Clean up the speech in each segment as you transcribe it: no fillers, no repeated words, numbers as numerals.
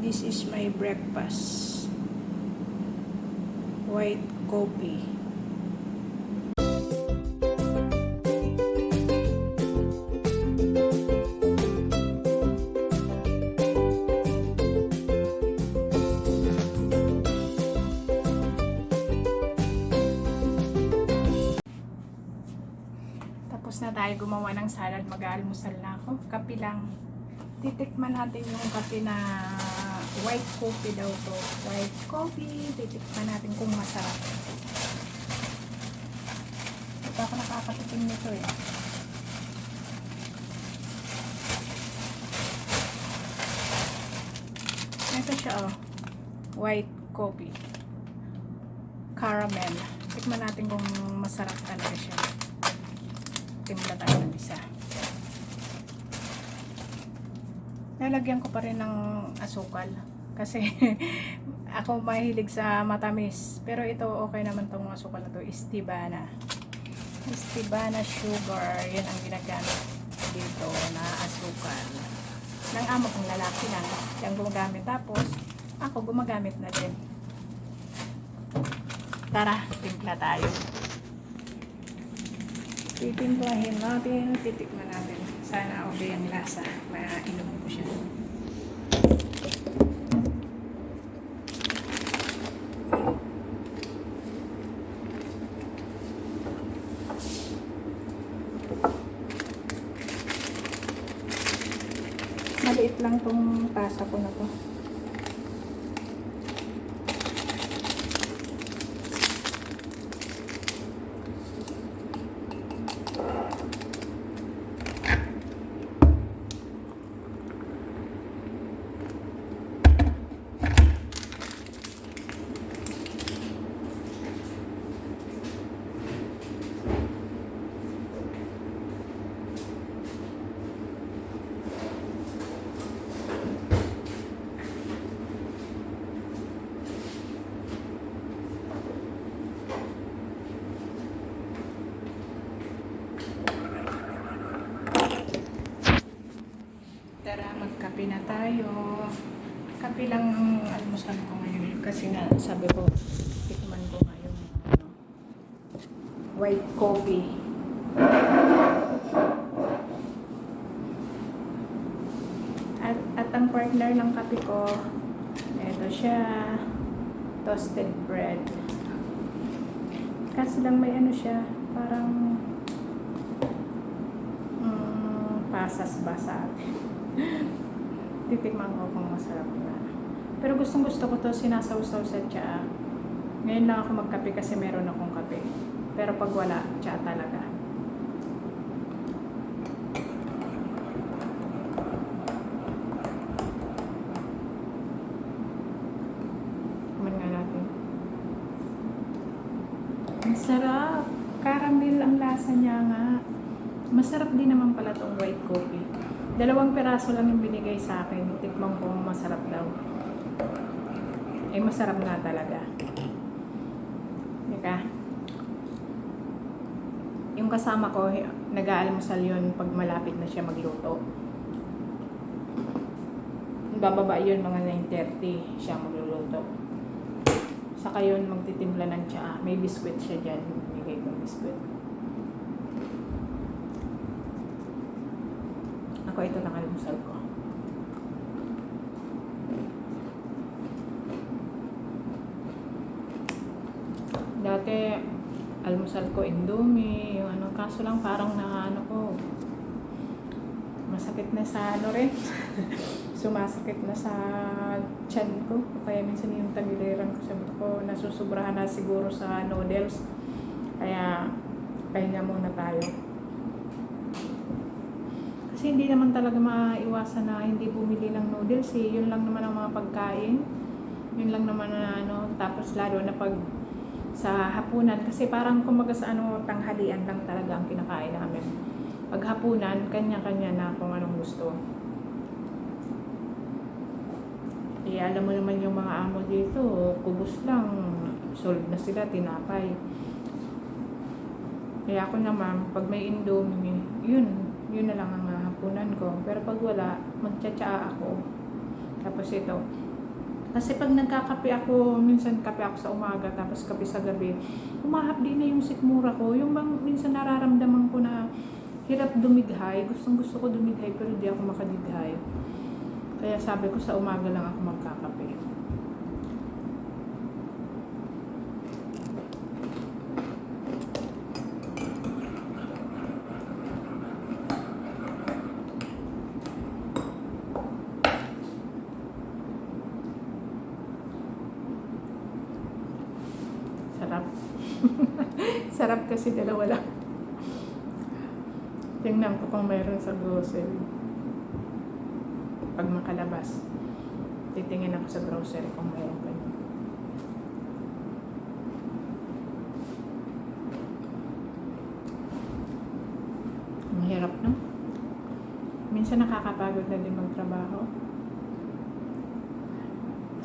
This is my breakfast. White coffee. Tapos na tayo gumawa ng salad, mag-aalmusal na ako. Kape lang. Titikman natin yung kape na white coffee daw to. White coffee. Titikman natin kung masarap. Ito ako nakakatikim nito eh. Ito siya oh. White coffee. Caramel. Tikman natin kung masarap talaga siya. Timpla tayo ng isa. Lalagyan ko pa rin ng asukal kasi ako mahilig sa matamis, pero ito okay naman tong asukal na to. Stevia sugar, yan ang ginagamit dito na asukal ng amo kong lalaki lang yung gumagamit, tapos ako gumagamit na din. Tara, timpla tayo. Titimplahin natin, titikman natin. Sana okay ang lasa. Mainom ko siya. Maliit lang tong tasa ko na to. Tara, magkape na tayo. Kape lang ang almusal ko ngayon. Kasi nga, sabi ko, tikman ko ngayon white coffee. At ang partner ng kape ko, ito siya, toasted bread. Kasi lang may ano siya, parang pasas basa. Titikman ko kung masarap na. Pero gustong gusto ko to sinasawsaw sa tsaa. Ngayon lang ako magkape kasi meron akong kape. Pero pag wala, tsaa talaga. Tikman nga natin. Masarap! Caramel ang lasa niya nga. Masarap din naman pala tong white coffee. 2 piraso lang yung binigay sa akin. Tikman ko masarap daw. Eh, masarap nga talaga. Ika. Yung kasama ko, nag-aalmusal yun pag malapit na siya magluto. Bababa yun mga 9:30 siya magluluto. Saka yun magtitimpla ng tsaa. May biskwit siya dyan. Bigay kong biskwit. Ako ito ng almusal ko. Dati almusal ko Indomie, yung ano, kaso lang parang ano ko, masakit na sa ano rin. Sumasakit na sa tiyan ko. Kaya minsan yung tagiliran ko, sabi ko, nasusubrahan na siguro sa noodles. Kaya pahinga muna tayo. Kasi hindi naman talaga maiwasan na hindi bumili ng noodles eh. Yun lang naman ang mga pagkain. Yun lang naman na ano. Tapos lalo na pag sa hapunan. Kasi parang kumbaga sa ano, tanghalian lang talaga ang kinakain namin. Pag hapunan, kanya-kanya na kung anong gusto. Eh, alam mo naman yung mga amo dito, kubos lang. Solve na sila, tinapay. Kaya ako naman, pag may Indomie, yun na lang ang hapunan ko. Pero pag wala, magtsatsaa ako. Tapos ito, Kasi pag nagkakape ako, minsan kape ako sa umaga, tapos kape sa gabi, humahapdi na yung sikmura ko. Yung bang minsan nararamdaman ko na hirap dumighay, gustong gusto ko dumighay, pero di ako makadighay. Kaya sabi ko sa umaga lang ako magkakape. Sarap. Sarap kasi dalawa lang. Tingnan ko kung mayroon sa grocery. Pag makalabas, titingin ako sa grocery kung mayroon ganyan. Mahirap, no? Minsan nakakapagod na din magtrabaho.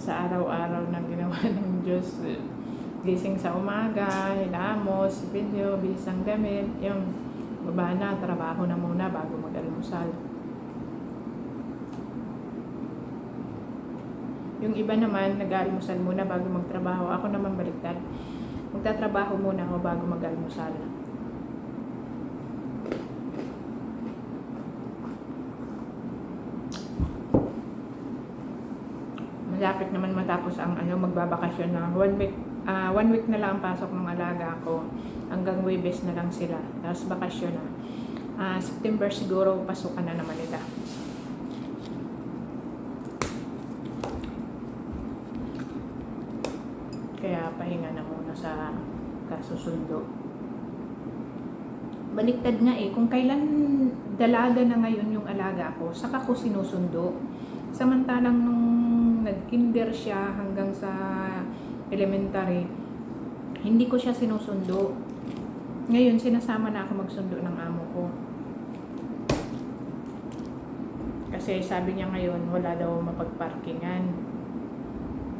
Sa araw-araw na ginawa ng Diyos, gising sa umaga, hilamos, video, bisang damit, yung baba na, trabaho na muna bago mag-almusal. Yung iba naman, nag-almusal muna bago magtrabaho. Ako naman baliktad. Magtatrabaho muna ako bago mag-almusal. Malapit naman matapos ang magbabakasyon na 1 week. 1 week na lang ang pasok ng alaga ko. Hanggang Huwebes na lang sila. Tapos bakasyon na. September siguro pasukan na naman nila. Kaya pahinga na muna sa kasusundo. Baliktad nga kung kailan dalaga na ngayon yung alaga ko, saka ko sinusundo. Samantalang nung nag-kinder siya hanggang sa elementary, hindi ko siya sinusundo. Ngayon, sinasama na ako magsundo ng amo ko. Kasi sabi niya ngayon, wala daw mapagparkingan.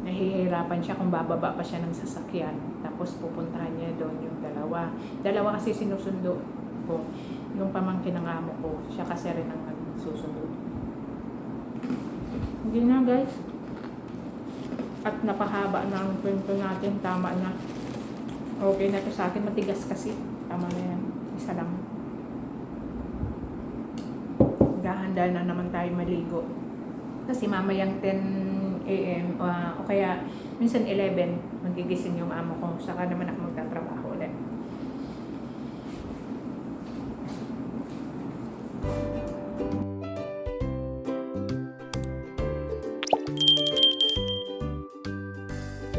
Nahihirapan siya kung bababa pa siya ng sasakyan. Tapos pupuntahan niya doon yung dalawa. Dalawa kasi sinusundo ko. Yung pamangkin ng amo ko, siya kasi rin ang nagsusundo. Hindi na guys. At napahaba na ang kwento natin. Tama na. Okay na to sa akin. Matigas kasi. Tama na yan. Isa lang. Gahanda na naman tayo maligo. Kasi mamayang 10 a.m. O kaya minsan 11 magigising yung amo ko. Saka naman ako magtatrabaho ulit.